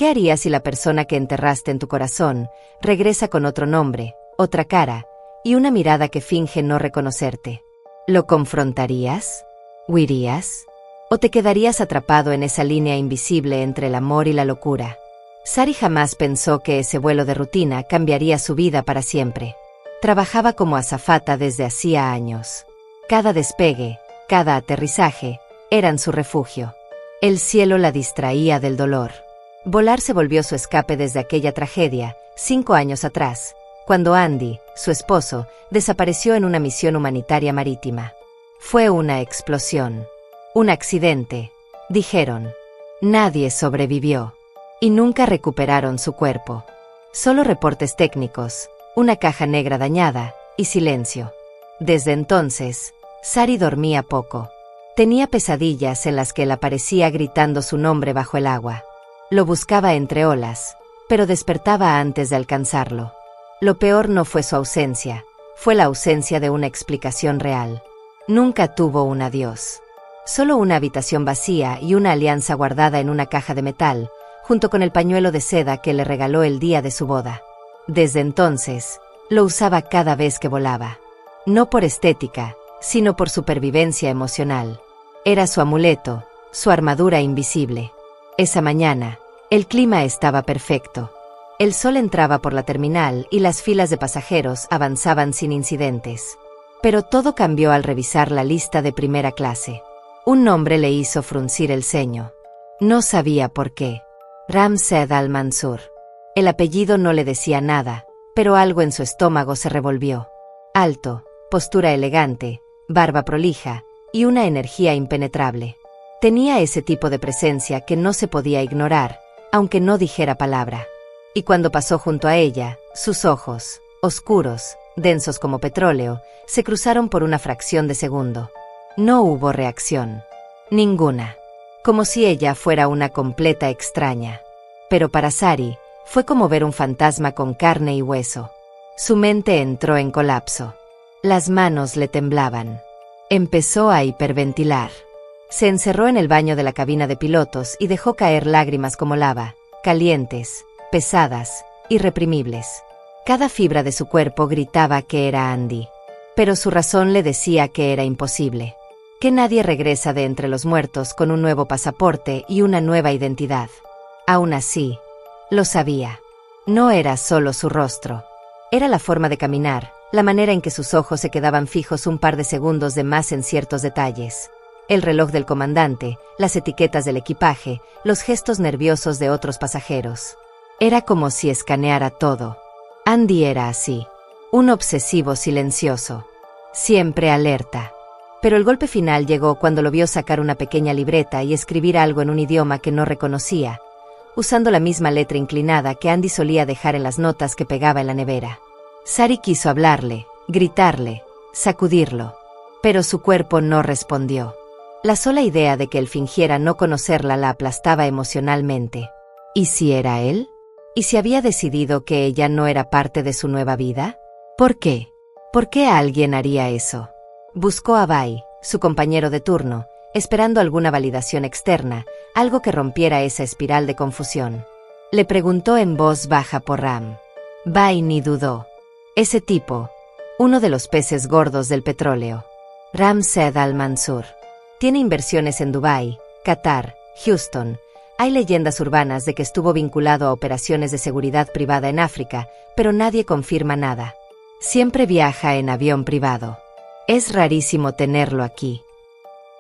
¿Qué harías si la persona que enterraste en tu corazón regresa con otro nombre, otra cara, y una mirada que finge no reconocerte? ¿Lo confrontarías? ¿Huirías? ¿O te quedarías atrapado en esa línea invisible entre el amor y la locura? Sari jamás pensó que ese vuelo de rutina cambiaría su vida para siempre. Trabajaba como azafata desde hacía años. Cada despegue, cada aterrizaje, eran su refugio. El cielo la distraía del dolor. Volar se volvió su escape desde aquella tragedia, 5 años atrás, cuando Andy, su esposo, desapareció en una misión humanitaria marítima. Fue una explosión. Un accidente, dijeron. Nadie sobrevivió. Y nunca recuperaron su cuerpo. Solo reportes técnicos, una caja negra dañada, y silencio. Desde entonces, Sari dormía poco. Tenía pesadillas en las que él aparecía gritando su nombre bajo el agua. Lo buscaba entre olas, pero despertaba antes de alcanzarlo. Lo peor no fue su ausencia, fue la ausencia de una explicación real. Nunca tuvo un adiós. Solo una habitación vacía y una alianza guardada en una caja de metal, junto con el pañuelo de seda que le regaló el día de su boda. Desde entonces, lo usaba cada vez que volaba. No por estética, sino por supervivencia emocional. Era su amuleto, su armadura invisible. Esa mañana, el clima estaba perfecto. El sol entraba por la terminal y las filas de pasajeros avanzaban sin incidentes. Pero todo cambió al revisar la lista de primera clase. Un nombre le hizo fruncir el ceño. No sabía por qué. Ramsed Al-Mansur. El apellido no le decía nada, pero algo en su estómago se revolvió. Alto, postura elegante, barba prolija y una energía impenetrable. Tenía ese tipo de presencia que no se podía ignorar, aunque no dijera palabra. Y cuando pasó junto a ella, sus ojos, oscuros, densos como petróleo, se cruzaron por una fracción de segundo. No hubo reacción. Ninguna. Como si ella fuera una completa extraña. Pero para Sari, fue como ver un fantasma con carne y hueso. Su mente entró en colapso. Las manos le temblaban. Empezó a hiperventilar. Se encerró en el baño de la cabina de pilotos y dejó caer lágrimas como lava, calientes, pesadas, irreprimibles. Cada fibra de su cuerpo gritaba que era Andy. Pero su razón le decía que era imposible. Que nadie regresa de entre los muertos con un nuevo pasaporte y una nueva identidad. Aún así, lo sabía. No era solo su rostro. Era la forma de caminar, la manera en que sus ojos se quedaban fijos un par de segundos de más en ciertos detalles. El reloj del comandante, las etiquetas del equipaje, los gestos nerviosos de otros pasajeros. Era como si escaneara todo. Andy era así. Un obsesivo silencioso. Siempre alerta. Pero el golpe final llegó cuando lo vio sacar una pequeña libreta y escribir algo en un idioma que no reconocía, usando la misma letra inclinada que Andy solía dejar en las notas que pegaba en la nevera. Sari quiso hablarle, gritarle, sacudirlo. Pero su cuerpo no respondió. La sola idea de que él fingiera no conocerla la aplastaba emocionalmente. ¿Y si era él? ¿Y si había decidido que ella no era parte de su nueva vida? ¿Por qué? ¿Por qué alguien haría eso? Buscó a Bai, su compañero de turno, esperando alguna validación externa, algo que rompiera esa espiral de confusión. Le preguntó en voz baja por Ram. Bai ni dudó. Ese tipo, uno de los peces gordos del petróleo. Ramsed Al-Mansur. Tiene inversiones en Dubái, Qatar, Houston. Hay leyendas urbanas de que estuvo vinculado a operaciones de seguridad privada en África, pero nadie confirma nada. Siempre viaja en avión privado. Es rarísimo tenerlo aquí.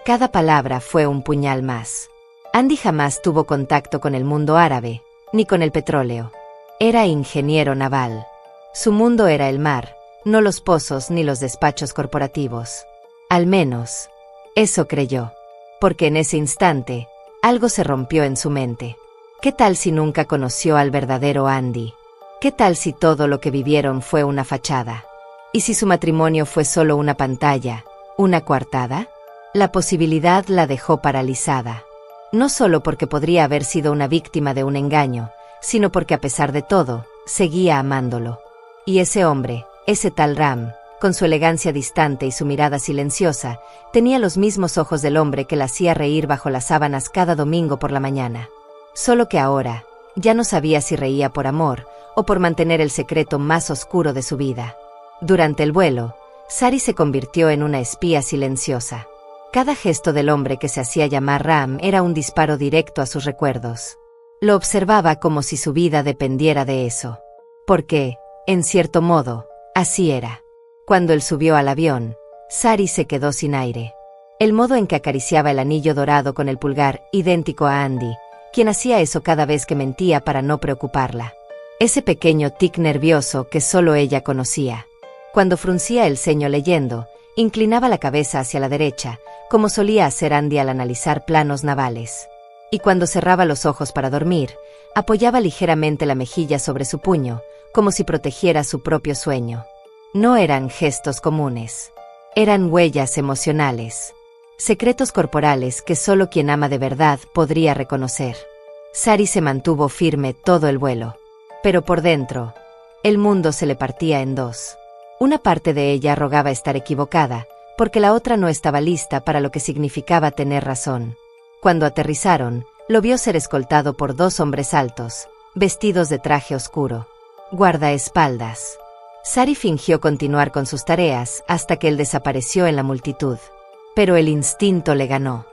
Cada palabra fue un puñal más. Andy jamás tuvo contacto con el mundo árabe, ni con el petróleo. Era ingeniero naval. Su mundo era el mar, no los pozos ni los despachos corporativos. Al menos, eso creyó. Porque en ese instante, algo se rompió en su mente. ¿Qué tal si nunca conoció al verdadero Andy? ¿Qué tal si todo lo que vivieron fue una fachada? ¿Y si su matrimonio fue solo una pantalla, una coartada? La posibilidad la dejó paralizada. No solo porque podría haber sido una víctima de un engaño, sino porque a pesar de todo, seguía amándolo. Y ese hombre, ese tal Ram, con su elegancia distante y su mirada silenciosa, tenía los mismos ojos del hombre que la hacía reír bajo las sábanas cada domingo por la mañana. Solo que ahora, Ya no sabía si reía por amor o por mantener el secreto más oscuro de su vida. Durante el vuelo, Sari se convirtió en una espía silenciosa. Cada gesto del hombre que se hacía llamar Ram era un disparo directo a sus recuerdos. Lo observaba como si su vida dependiera de eso. Porque, en cierto modo, así era. Cuando él subió al avión, Sari se quedó sin aire. El modo en que acariciaba el anillo dorado con el pulgar, idéntico a Andy, quien hacía eso cada vez que mentía para no preocuparla. Ese pequeño tic nervioso que solo ella conocía. Cuando fruncía el ceño leyendo, inclinaba la cabeza hacia la derecha, como solía hacer Andy al analizar planos navales. Y cuando cerraba los ojos para dormir, apoyaba ligeramente la mejilla sobre su puño, como si protegiera su propio sueño. No eran gestos comunes. Eran huellas emocionales. Secretos corporales que solo quien ama de verdad podría reconocer. Sari se mantuvo firme todo el vuelo. Pero por dentro, el mundo se le partía en dos. Una parte de ella rogaba estar equivocada, porque la otra no estaba lista para lo que significaba tener razón. Cuando aterrizaron, lo vio ser escoltado por dos hombres altos, vestidos de traje oscuro. Guardaespaldas. Sari fingió continuar con sus tareas hasta que él desapareció en la multitud. Pero el instinto le ganó.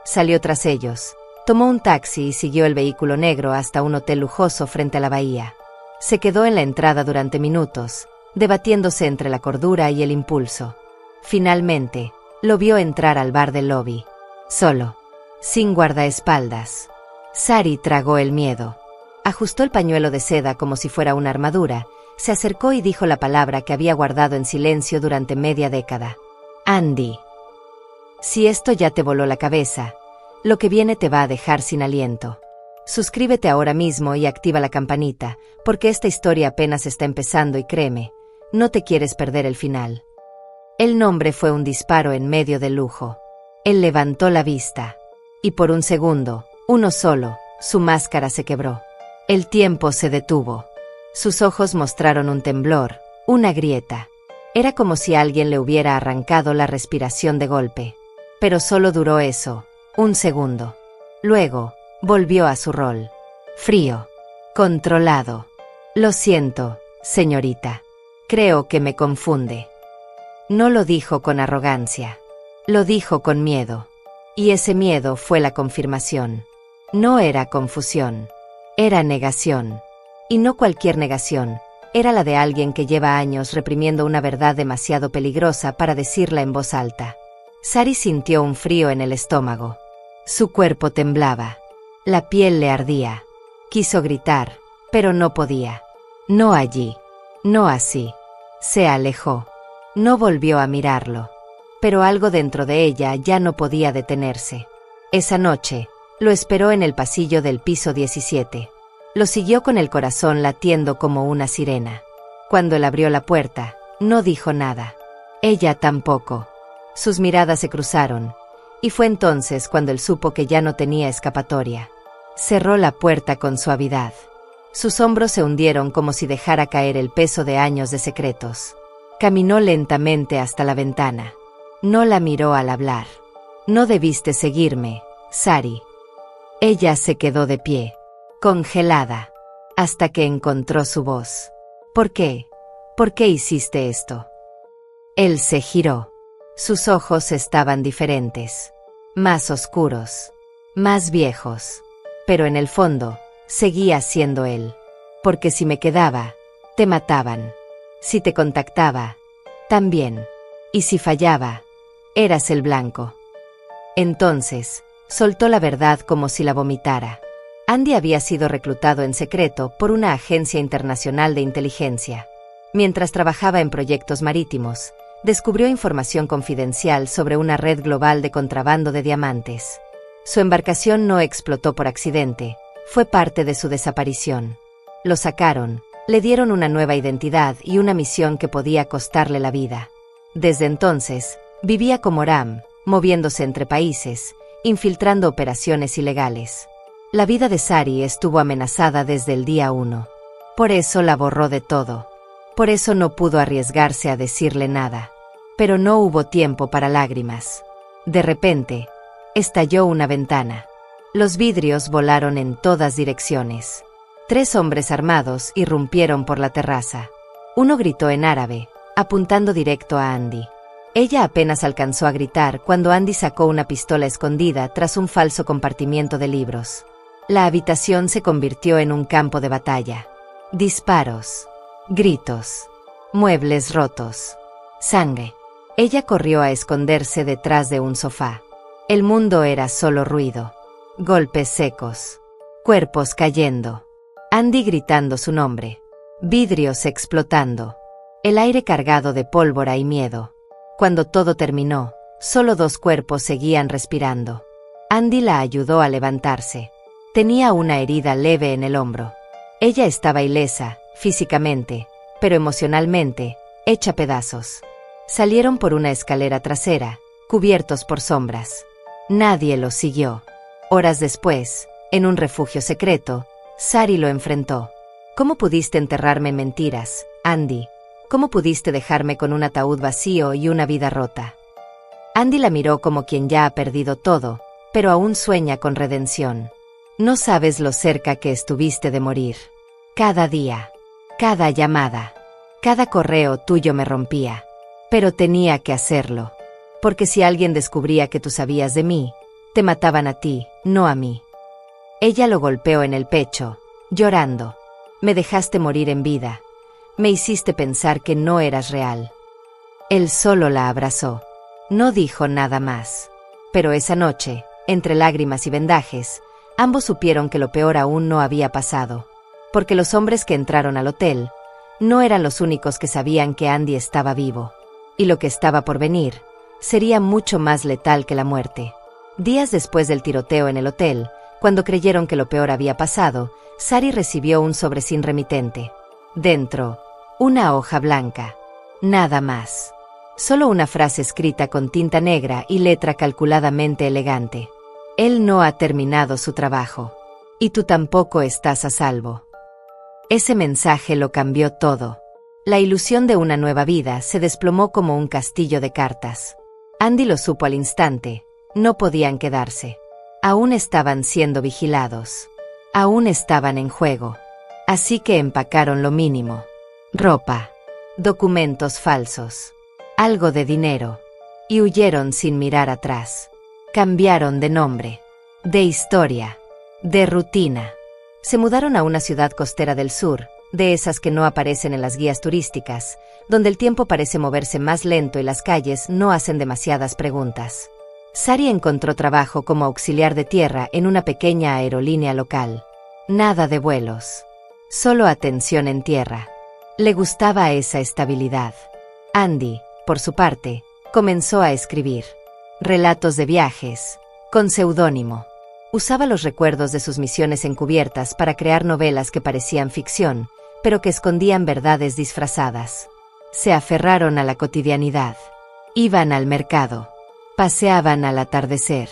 Salió tras ellos, tomó un taxi y siguió el vehículo negro hasta un hotel lujoso frente a la bahía. Se quedó en la entrada durante minutos, debatiéndose entre la cordura y el impulso. Finalmente, lo vio entrar al bar del lobby. Solo. Sin guardaespaldas. Sari tragó el miedo. Ajustó el pañuelo de seda como si fuera una armadura, se acercó y dijo la palabra que había guardado en silencio durante media década. Andy. Si esto ya te voló la cabeza, lo que viene te va a dejar sin aliento. Suscríbete ahora mismo y activa la campanita, porque esta historia apenas está empezando y créeme, no te quieres perder el final. El nombre fue un disparo en medio del lujo. Él levantó la vista. Y por un segundo, uno solo, su máscara se quebró. El tiempo se detuvo. Sus ojos mostraron un temblor, una grieta. Era como si alguien le hubiera arrancado la respiración de golpe. Pero solo duró eso, un segundo. Luego, volvió a su rol. Frío. Controlado. Lo siento, señorita. Creo que me confunde. No lo dijo con arrogancia. Lo dijo con miedo. Y ese miedo fue la confirmación. No era confusión. Era negación. Y no cualquier negación. Era la de alguien que lleva años reprimiendo una verdad demasiado peligrosa para decirla en voz alta. Sari sintió un frío en el estómago. Su cuerpo temblaba. La piel le ardía. Quiso gritar, pero no podía. No allí. No así. Se alejó. No volvió a mirarlo. Pero algo dentro de ella ya no podía detenerse. Esa noche, lo esperó en el pasillo del piso 17. Lo siguió con el corazón latiendo como una sirena. Cuando él abrió la puerta, no dijo nada. Ella tampoco. Sus miradas se cruzaron, y fue entonces cuando él supo que ya no tenía escapatoria. Cerró la puerta con suavidad. Sus hombros se hundieron como si dejara caer el peso de años de secretos. Caminó lentamente hasta la ventana. No la miró al hablar. No debiste seguirme, Sari. Ella se quedó de pie, congelada, hasta que encontró su voz. ¿Por qué? ¿Por qué hiciste esto? Él se giró. Sus ojos estaban diferentes, más oscuros, más viejos. Pero en el fondo, seguía siendo él. Porque si me quedaba, te mataban. Si te contactaba, también. Y si fallaba, eras el blanco. Entonces, soltó la verdad como si la vomitara. Andy había sido reclutado en secreto por una agencia internacional de inteligencia. Mientras trabajaba en proyectos marítimos, descubrió información confidencial sobre una red global de contrabando de diamantes. Su embarcación no explotó por accidente, fue parte de su desaparición. Lo sacaron, le dieron una nueva identidad y una misión que podía costarle la vida. Desde entonces, vivía como Ram, moviéndose entre países, infiltrando operaciones ilegales. La vida de Sari estuvo amenazada desde el día 1. Por eso la borró de todo. Por eso no pudo arriesgarse a decirle nada. Pero no hubo tiempo para lágrimas. De repente, estalló una ventana. Los vidrios volaron en todas direcciones. 3 hombres armados irrumpieron por la terraza. Uno gritó en árabe, apuntando directo a Andy. Ella apenas alcanzó a gritar cuando Andy sacó una pistola escondida tras un falso compartimiento de libros. La habitación se convirtió en un campo de batalla. Disparos, gritos, muebles rotos, sangre. Ella corrió a esconderse detrás de un sofá. El mundo era solo ruido, golpes secos, cuerpos cayendo, Andy gritando su nombre, vidrios explotando, el aire cargado de pólvora y miedo. Cuando todo terminó, solo 2 cuerpos seguían respirando. Andy la ayudó a levantarse. Tenía una herida leve en el hombro. Ella estaba ilesa, físicamente, pero emocionalmente, hecha pedazos. Salieron por una escalera trasera, cubiertos por sombras. Nadie los siguió. Horas después, en un refugio secreto, Sari lo enfrentó. ¿Cómo pudiste enterrarme en mentiras, Andy? ¿Cómo pudiste dejarme con un ataúd vacío y una vida rota? Andy la miró como quien ya ha perdido todo, pero aún sueña con redención. No sabes lo cerca que estuviste de morir. Cada día, cada llamada, cada correo tuyo me rompía. Pero tenía que hacerlo. Porque si alguien descubría que tú sabías de mí, te mataban a ti, no a mí. Ella lo golpeó en el pecho, llorando. Me dejaste morir en vida. Me hiciste pensar que no eras real. Él solo la abrazó. No dijo nada más. Pero esa noche, entre lágrimas y vendajes, ambos supieron que lo peor aún no había pasado. Porque los hombres que entraron al hotel no eran los únicos que sabían que Andy estaba vivo. Y lo que estaba por venir sería mucho más letal que la muerte. Días después del tiroteo en el hotel, cuando creyeron que lo peor había pasado, Sari recibió un sobre sin remitente. Dentro, una hoja blanca. Nada más. Solo una frase escrita con tinta negra y letra calculadamente elegante. Él no ha terminado su trabajo. Y tú tampoco estás a salvo. Ese mensaje lo cambió todo. La ilusión de una nueva vida se desplomó como un castillo de cartas. Andy lo supo al instante. No podían quedarse. Aún estaban siendo vigilados. Aún estaban en juego. Así que empacaron lo mínimo. Ropa, documentos falsos, algo de dinero, y huyeron sin mirar atrás. Cambiaron de nombre, de historia, de rutina. Se mudaron a una ciudad costera del sur, de esas que no aparecen en las guías turísticas, donde el tiempo parece moverse más lento y las calles no hacen demasiadas preguntas. Sari encontró trabajo como auxiliar de tierra en una pequeña aerolínea local. Nada de vuelos, solo atención en tierra. Le gustaba esa estabilidad. Andy, por su parte, comenzó a escribir relatos de viajes, con seudónimo. Usaba los recuerdos de sus misiones encubiertas para crear novelas que parecían ficción, pero que escondían verdades disfrazadas. Se aferraron a la cotidianidad. Iban al mercado. Paseaban al atardecer.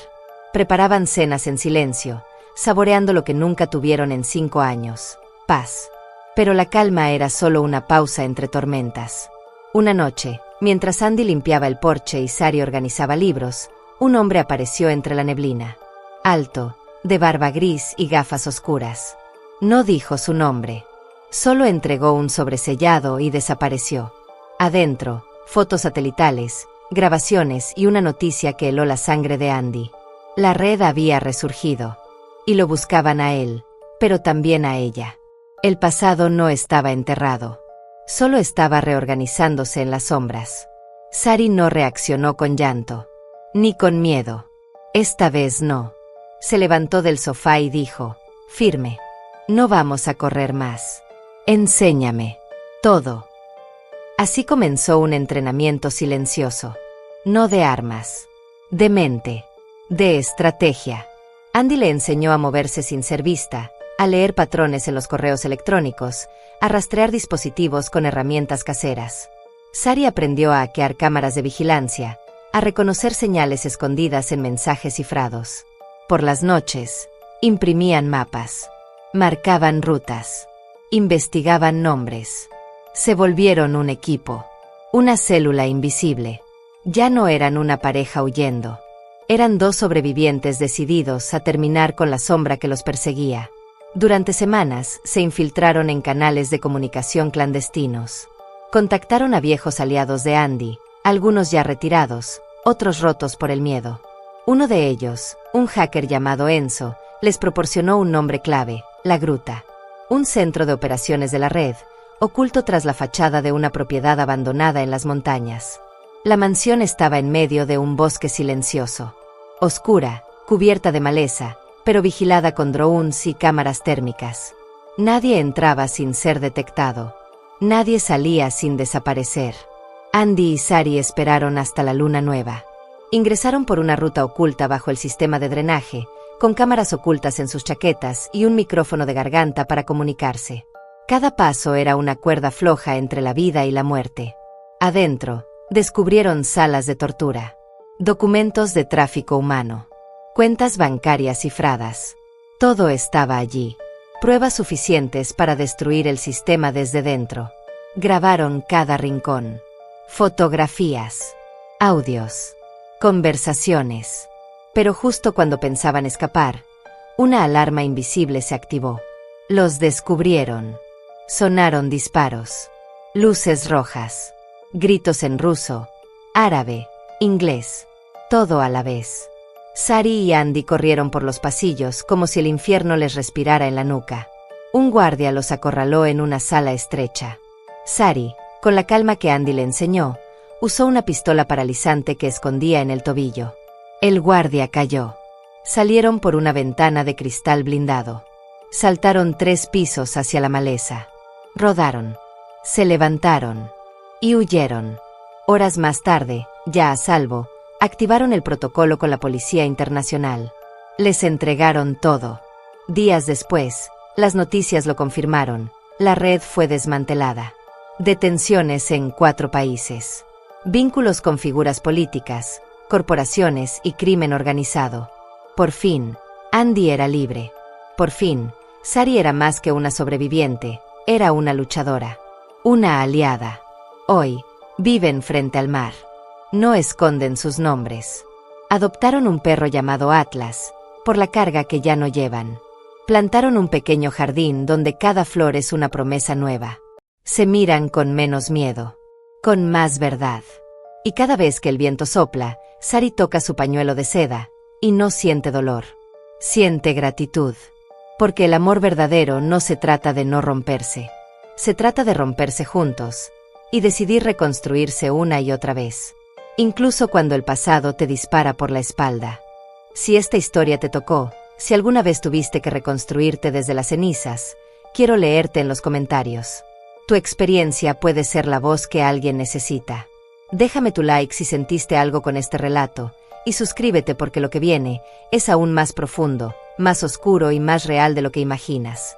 Preparaban cenas en silencio, saboreando lo que nunca tuvieron en 5 años: paz. Pero la calma era solo una pausa entre tormentas. Una noche, mientras Andy limpiaba el porche y Sari organizaba libros, un hombre apareció entre la neblina. Alto, de barba gris y gafas oscuras. No dijo su nombre. Solo entregó un sobresellado y desapareció. Adentro, fotos satelitales, grabaciones y una noticia que heló la sangre de Andy. La red había resurgido. Y lo buscaban a él, pero también a ella. El pasado no estaba enterrado. Solo estaba reorganizándose en las sombras. Sari no reaccionó con llanto. Ni con miedo. Esta vez no. Se levantó del sofá y dijo, firme: no vamos a correr más. Enséñame. Todo. Así comenzó un entrenamiento silencioso. No de armas. De mente. De estrategia. Andy le enseñó a moverse sin ser vista, a leer patrones en los correos electrónicos, a rastrear dispositivos con herramientas caseras. Sari aprendió a hackear cámaras de vigilancia, a reconocer señales escondidas en mensajes cifrados. Por las noches, imprimían mapas, marcaban rutas, investigaban nombres. Se volvieron un equipo, una célula invisible. Ya no eran una pareja huyendo. Eran 2 sobrevivientes decididos a terminar con la sombra que los perseguía. Durante semanas, se infiltraron en canales de comunicación clandestinos. Contactaron a viejos aliados de Andy, algunos ya retirados, otros rotos por el miedo. Uno de ellos, un hacker llamado Enzo, les proporcionó un nombre clave, La Gruta, un centro de operaciones de la red, oculto tras la fachada de una propiedad abandonada en las montañas. La mansión estaba en medio de un bosque silencioso, oscura, cubierta de maleza, pero vigilada con drones y cámaras térmicas. Nadie entraba sin ser detectado. Nadie salía sin desaparecer. Andy y Sari esperaron hasta la luna nueva. Ingresaron por una ruta oculta bajo el sistema de drenaje, con cámaras ocultas en sus chaquetas y un micrófono de garganta para comunicarse. Cada paso era una cuerda floja entre la vida y la muerte. Adentro, descubrieron salas de tortura, documentos de tráfico humano, cuentas bancarias cifradas. Todo estaba allí. Pruebas suficientes para destruir el sistema desde dentro. Grabaron cada rincón. Fotografías, audios, conversaciones. Pero justo cuando pensaban escapar, una alarma invisible se activó. Los descubrieron. Sonaron disparos, luces rojas, gritos en ruso, árabe, inglés, todo a la vez. Sari y Andy corrieron por los pasillos como si el infierno les respirara en la nuca. Un guardia los acorraló en una sala estrecha. Sari, con la calma que Andy le enseñó, usó una pistola paralizante que escondía en el tobillo. El guardia cayó. Salieron por una ventana de cristal blindado. Saltaron 3 pisos hacia la maleza. Rodaron. Se levantaron. Y huyeron. Horas más tarde, ya a salvo, activaron el protocolo con la Policía Internacional. Les entregaron todo. Días después, las noticias lo confirmaron. La red fue desmantelada. Detenciones en 4 países. Vínculos con figuras políticas, corporaciones y crimen organizado. Por fin, Andy era libre. Por fin, Sari era más que una sobreviviente, era una luchadora. Una aliada. Hoy, viven frente al mar. No esconden sus nombres. Adoptaron un perro llamado Atlas, por la carga que ya no llevan. Plantaron un pequeño jardín donde cada flor es una promesa nueva. Se miran con menos miedo, con más verdad. Y cada vez que el viento sopla, Sari toca su pañuelo de seda, y no siente dolor. Siente gratitud. Porque el amor verdadero no se trata de no romperse. Se trata de romperse juntos, y decidir reconstruirse una y otra vez. Incluso cuando el pasado te dispara por la espalda. Si esta historia te tocó, si alguna vez tuviste que reconstruirte desde las cenizas, quiero leerte en los comentarios. Tu experiencia puede ser la voz que alguien necesita. Déjame tu like si sentiste algo con este relato, y suscríbete porque lo que viene es aún más profundo, más oscuro y más real de lo que imaginas.